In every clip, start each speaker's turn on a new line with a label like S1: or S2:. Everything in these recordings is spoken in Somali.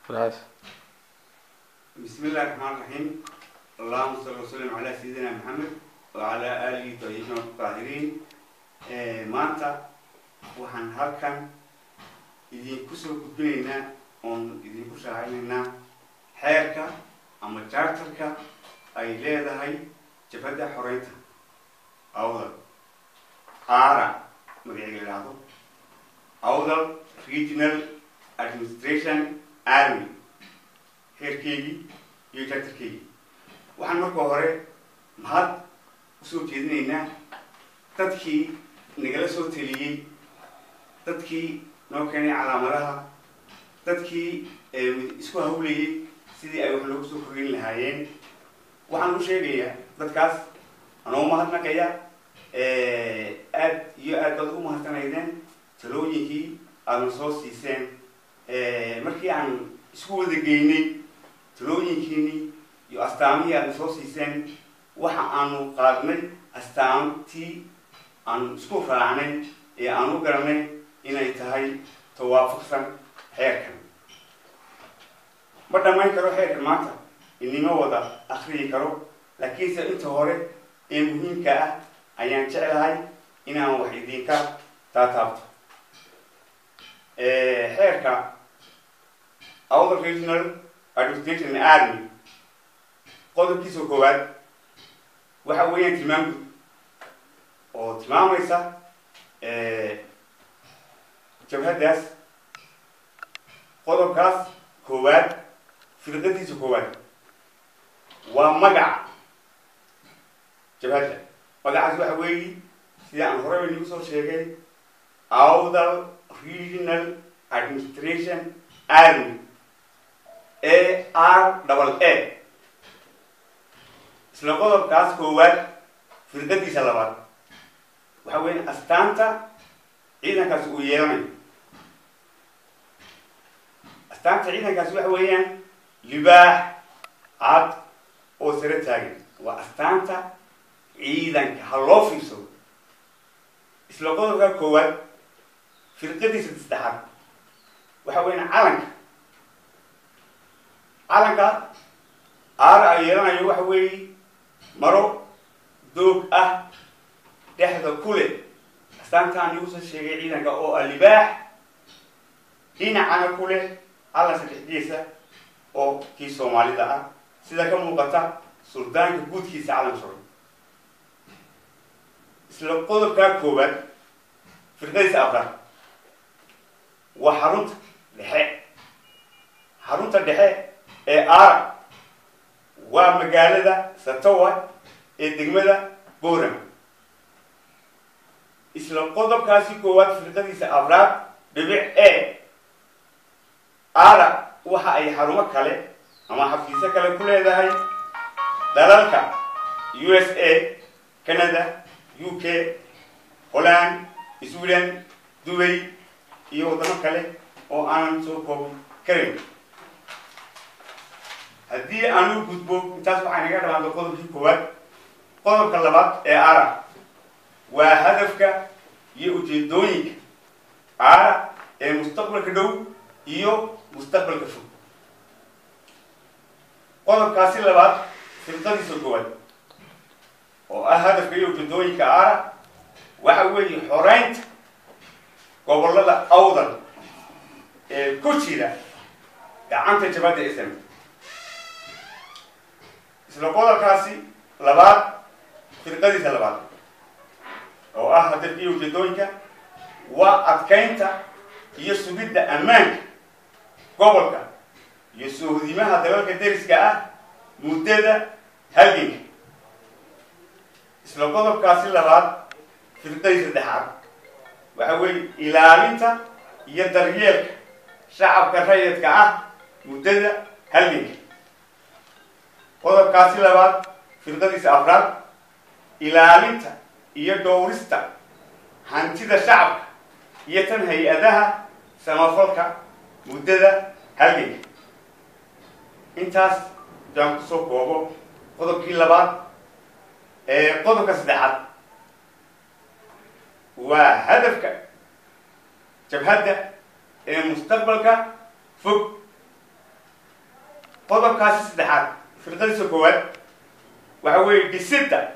S1: بالعافية.
S2: بسم الله الرحمن الرحيم. اللهم صل وسلم على سيدنا محمد وعلى آله الطيبين الطاهرين. maanta waxaan halkan idinku soo gudbinaynaa oon idinku shaacineynaa xeerka ama charterka ay leedahay jabhadda xoreynta awdal ARA magaceeda la yidhaahdo Awdal Regional Administration Army xeerkeygii iyo charterkeygii. waxaan marka hore mahad usoo jeedinaynaa dadkii nagala soo taliyey, dadkii noo keenay calaamadaha, dadkii isku hawlayay sidii ay wax loogu soo kordhin lahaayeen. waxaan u sheegayaa dadkaas anoo mahadnaqaya aad iyo aad baad ugu mahadsanaydeen talooyinkii aadna soo siiseen. markii aan isku wada geynay talooyinkiinii iyo astaamihii aadna soo siiseen, waxa aanu qaadnay astaamtii aan isku raacnay ee aan u garanay inay tahay tawaafaqsan xeerkan. ma dhammayn karo xeerkan maanta inima wada akriyi karo, laakiinse inta hore ee muhiimka ah ayaan jeclahay inaan wax idinka taataabto. xeerka Awdal Regional Administration Army qodobkiisa koowaad waxa weeyaan tilmaam guud oo tilmaamaysa jabhaddaas. qodobkaas koowaad firqadiisa koowaad waa magaca jabhadda. magacaas waxa weeye sida aan horeba nigu soo sheegay Awdal Regional Administration Army ARAA. isla qodobkaas koowaad firqadiisa labaad waxa weeyaan astaanta ciidankaasi uu yeelanayo. astaanta ciidankaasi waxa weeyaan libaax cad oo sare taagan. waa astaanta ciidanka, ha loo fiirsado. isla qodobka koowaad firqadiisa saddexaad waxa weeyaan calanka ARA ay yeelanayo waxa weeye maro doog ah dhexda kule astaantaan igu soo sheegay ciidanka oo ah libaax, dhinacana kule alla sadexdiisa oo kii Soomaalida ah sida ka muuqata suldaanka guudkiisa calan suran. isla qodobka koowaad firqadiisa afraad waa xarunta dhexe ee ARA waa magaalada Satawa ee degmada Boorama. isla qodobkaasi koowaad firqadiisa afraad dhibic ARA waxa ay xarumo kale ama xafiisyo kale ku leedahay dalalka USA, Canada, UK, Holland, Sweden, Dubai iyo wadamo kale oo aanan soo koobi karin. haddii aan u gudbo intaas waxaa naga dhamaado qodobkii koowaad. qodobka labaad ee ARA waa hadafka iyo ujeedooyinka ARA ee mustaqbalka dhow iyo mustaqbalka fog. qodobkaasi labaad firqadiisa koowaad oo ah hadafka iyo ujeedooyinka ARA waxa weeye xoreynta gobollada awdal ee ku jira gacanta jabhadda SNM. isla qodobkaasi labaad firqadiisa labaad oo ah hadafka iyo ujeedooyinka waa adkeynta iyo sugidda ammaanka gobolka iyo soohodimaha dalalka deriska ah muddada halganka. isla qodobkaasi labaad firqadiisa saddexaad waxa weeye ilaalinta iyo daryeelka shacabka rayidka ah muddada halganka. qodobkaasi labaad firqadiisa afraad ilaalinta iyo dhowrista hantida shacabka iyo tan hay-adaha samafalka muddada halganka. intaas hadaan kusoo koobo qodobkii labaad. qodobka saddexaad waa hadafka jabhadda ee mustaqbalka fog قضب كاسس دحات في القدس الكويت وحوي بستة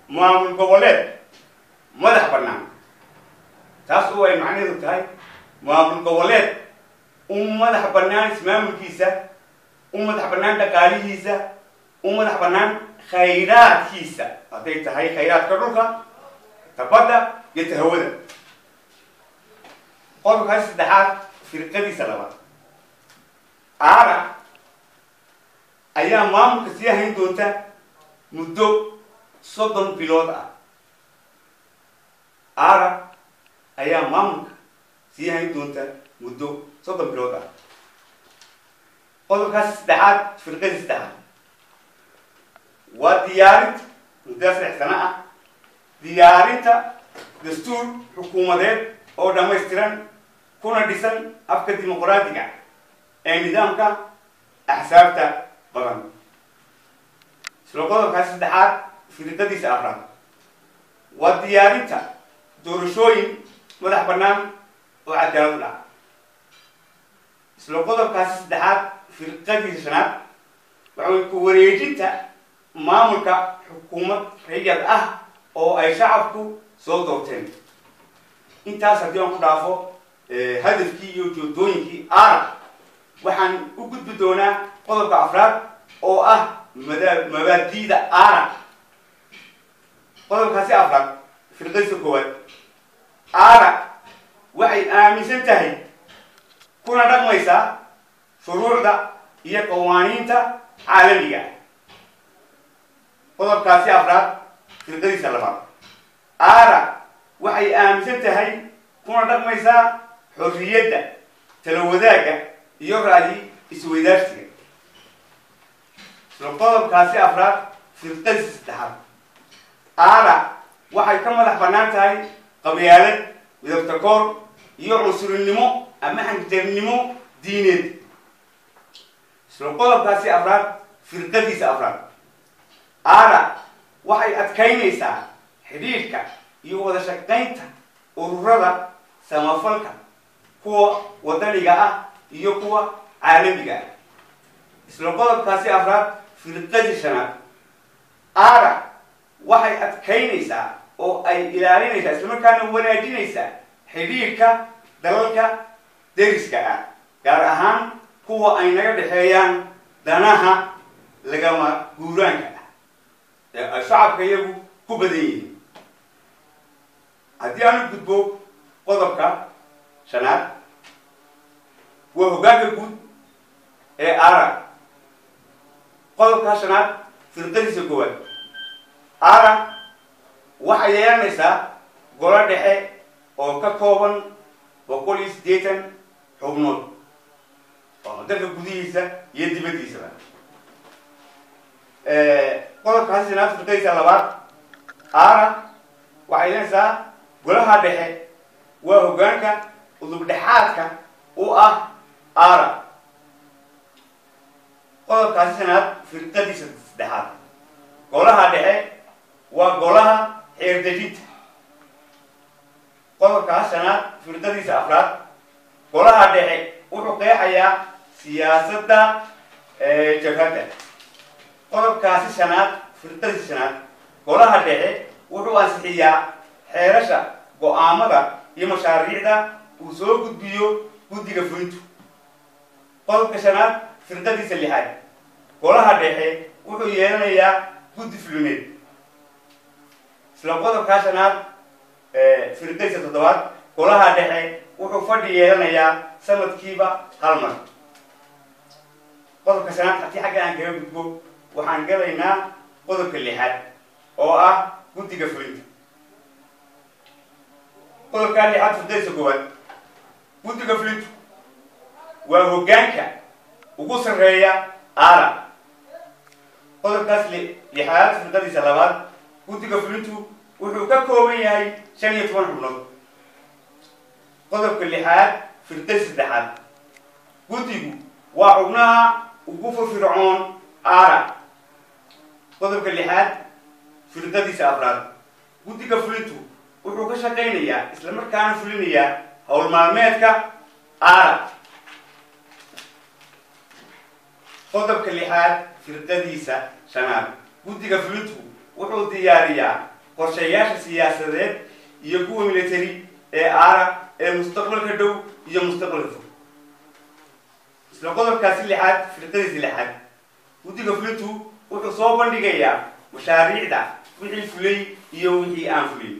S2: معامل قبلات مدح برنامج تاسو أي معنى ذو تاي معامل قبلات مدح برنامج اسمه كيسة مدح برنامج دكالي ومدح بنان خيرات كيسة أعطيت هاي خيرات كروكا تبدا يتهودا قالوا هاي الصدحات في القدس سلامات أنا أيام مام كسيه هندوتا مدو صدم بيلوتا أنا أيام مام كسيه هندوتا مدو صدم بيلوتا قالوا هاي الصدحات في القدس سلامات وديارت مدرسة سنة ديارتها دستور حكومة أو دمستران كنا ديسن أفكار ديمقراطية النظام كا أحسابته بلان سلوكه كاس دحات في القدس أفراد وديارتها دورشوين مدح برنامج وعدالة سلوكه كاس دحات في القدس سنة وعند كوريجتها maamulka xukuumad rayid oo ay shacabku soo doorteen intaas haddii aan ku dhaafo hadafkii iyo ujeedooyinkii waxaan u gudbi doonaa qodobka afraad oo ah mabaadi'da qodobkaasi afraad firqadiisa koowaad waxay aaminsan tahay kuna dhaqmaysaa shuruucda iyo qawaaniinta caalamiga قضب كاسي أفراد في القدس اللبان waxay aaminsan tahay kuna dhaqmaysaa xorriyadda talawadaagga iyo ra'yi isweydaarsiga qodobkaasi afraad firqadiisa saddexaad waxay ka madax bannaan tahay qabyaalad midabtakoor iyo cunsurinimo ama xanjarnimo diineed qodobkaasi afraad firqadiisa afraad waxay adkaynaysaa xidhiidhka iyo wada shaqaynta ururada samafalka kuwa wadaniga iyo kuwa caalamiga isla qodobkaasi afraad firqadii shanaad waxay adkaynaysaa oo ay ilaalinaysaa isla markaana wanaajinaysaa xidhiidhka dalalka deriska gaar ahaan kuwa ay naga dhexeeyaan danaha lagama guuraanka shacabka iyagu ku badan yihiin haddii aanu gudbo qodobka shanaad waa hoggaanka guud ee qodobka shanaad firqadiisa koowaad waxay yeelanaysaa golo dhexe oo ka kooban 180 xubnood oo dalka gudihiisa iyo dibaddiisaba qodobkaasi shanaad firqadiisa labaad waxay yeelanaysaa golaha dhexe waa hoggaanka udubdhexaadka u qodobkaasi shanaad firqadiisa saddexaad golaha dhexe waa golaha xeerdejinta qodobkaasi shanaad firqadiisa afraad golaha dhexe wuxuu qeexayaa siyaasadda jabhadda qodobkaasi shanaad firqadiisa shanaad golaha dhexe wuxuu ansixiyaa xeerasha go'aamada iyo mashaariicda uu soo gudbiyo guddiga fulintu qodobka shanaad firqadiisa lixaad golaha dhexe wuxuu yeelanayaa guddi fulineed isla qodobka shanaad firqadiisa toddobaad golaha dhexe wuxuu fadhi yeelanayaa sanadkiiba hal mar qodobka shanaad haddii xagga aan kaga gudbo waxaan galaynaa qodobka lixaad oo ah guddiga fulinta qodobka lixaad firqadiisa koowaad guddiga fulintu waa hoggaanka ugu sarreeya qodobkaas lixaad firqadiisa labaad guddiga fulintu wuxuu ka kooban yahay 15 xubnood qodobka lixaad firqadiisa saddexaad guddigu waa xubnaha ugu firfircoon qodobka lixaad firqadiisa afraad guddiga fulintu wuxuu ka shaqaynayaa isla markaana fulinayaa howl maalmeedka qodobka lixaad firqadiisa shanaad guddiga fulintu wuxuu diyaariyaa qorshayaasha siyaasadeed iyo kuwa military ee aara ee mustaqbalka dhow iyo mustaqbalka fog isla qodobkaasi lixaad firqadiisa lixaad guddiga fulintu wuxuu soo bandhigayaa mashaariicda wixii fulay iyo wixii aan fulin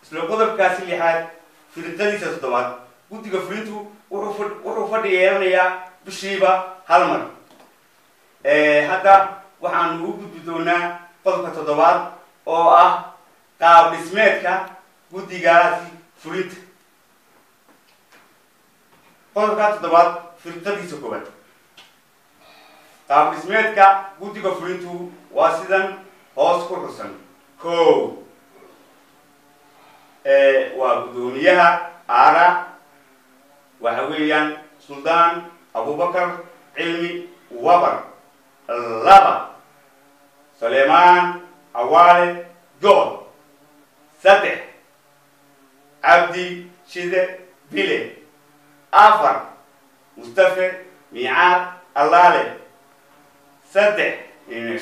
S2: isla qodobkaasi lixaad firqadiisa toddobaad guddiga fulintu wuxuu fadhi yeelanayaa bishiiba hal mar hadda waxaan u gudbi doonaa qodobka toddobaad oo ah qaab dhismeedka guddigaasi fulinta qodobka toddobaad firqadiisa koowaad qaab dhismeedka guddiga fulintu waa sidan hoos ku xusan kow waa guddoomiyaha aara waxa weeyaan suldaan abubakar cilmi wabar laba sulaymaan cawaale good saddex cabdi shide bile afar mustafe miicaad allaale saddex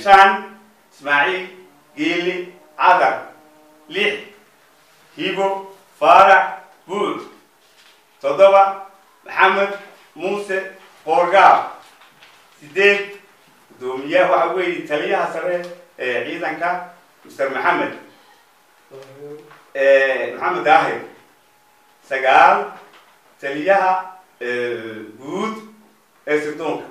S2: shan ismaaciil geeli cadar lix hibo faarax buud toddoba maxamed muuse qoorgaab sideed guddoomiyaha waxa weeye taliyaha sare ee ciidanka mr maxamed daahir sagaal taliyaha guud ee sirdoonka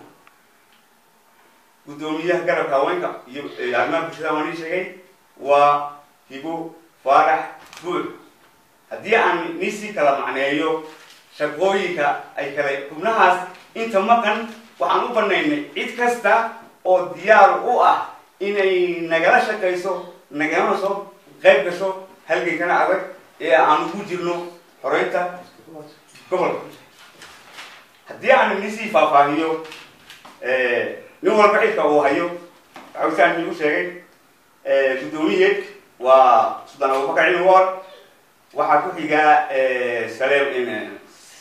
S2: guddoomiyaha garabka haweenka iyo arrimaha bulshada waan ii sheegay waa hibo faarax buud haddii aan niisii kala macneeyo shaqooyinka ay kale xubnahaas inta maqan waxaan u banaynay cid kasta oo diyaar u ah inay nagala shaqayso nagana soo qayb gasho halgankana adag ee aan ugu jirno xoreynta gobolka haddii aan niisii faahfaahiyo nin walba xilka uu hayo waxaan igu sheegay guddoomiye waa suldaan abubakar cilmi war waxaa ku xigaa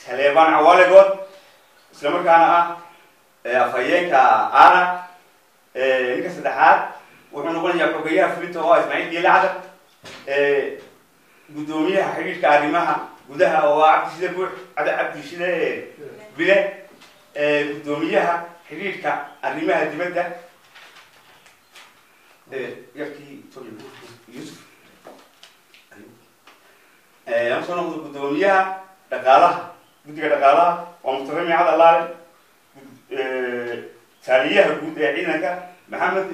S2: saleebaan cawaale good isla markaana ah afhayeenka aara ninka saddexaad wuxuu noqonayaa xogeyaha fulinta oo ismaaciil geeli cadar guddoomiyaha xidhiidhka arrimaha gudaha oo ah cabdishide buux cabdishide bile guddoomiyaha xidhiidhka arrimaha dibadda yarkii yusuf soo noqdo guddoomiyaha dhaqaalaha guddiga dhaqaalaha waa mustafe miicad allaale taliyaha guud ee ciidanka maxamed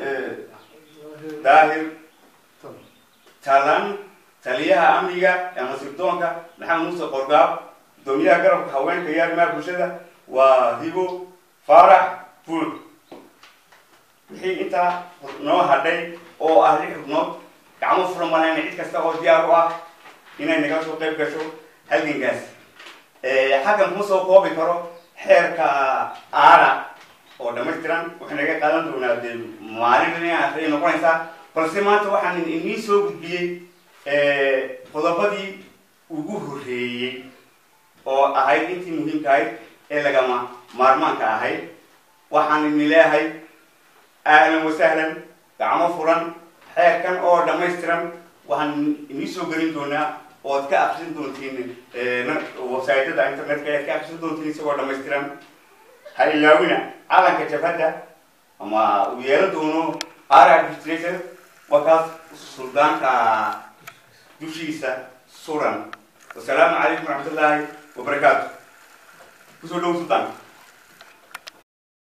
S2: daahir talan taliyaha amniga ama sirdoonka maxamed muuse qorgaab guddoomiyaha garabka haweenka iyo arrimaha bulshada waa hibo faarax buud wixii intaa noo hadhay oo ah lix xubnood gacmo furan malayna cid kasta oo diyaar u ah inay naga soo qayb gasho halgankaas xaggan kuma soo koobi karo xeerka aara oo dhamaystiran waxay naga qaadan doonaa dee maalin ay noqonaysaa balse maanta waxaan inii soo gudbiyey qodobadii ugu horreeyey oo ahayd intii muhiimka ahayd ee lagama maarmaanka ahayd waxaan ini leeyahay ahlan wasahlan gacmo furan xeerkan oo dhamaystiran waxaan inii soo gelin doonaa ood ka akrisin doontiin websaytada internetka ead ka akrisin doontiin isagoo dhamaystiran ha ilaawina calanka jabhadda ama uu yeelan doono ara administrator wakaas suldaanka dushiisa suran wasalaamu calaykum waraxmatullaahi wabarakaatu kusoo dhow suldaanka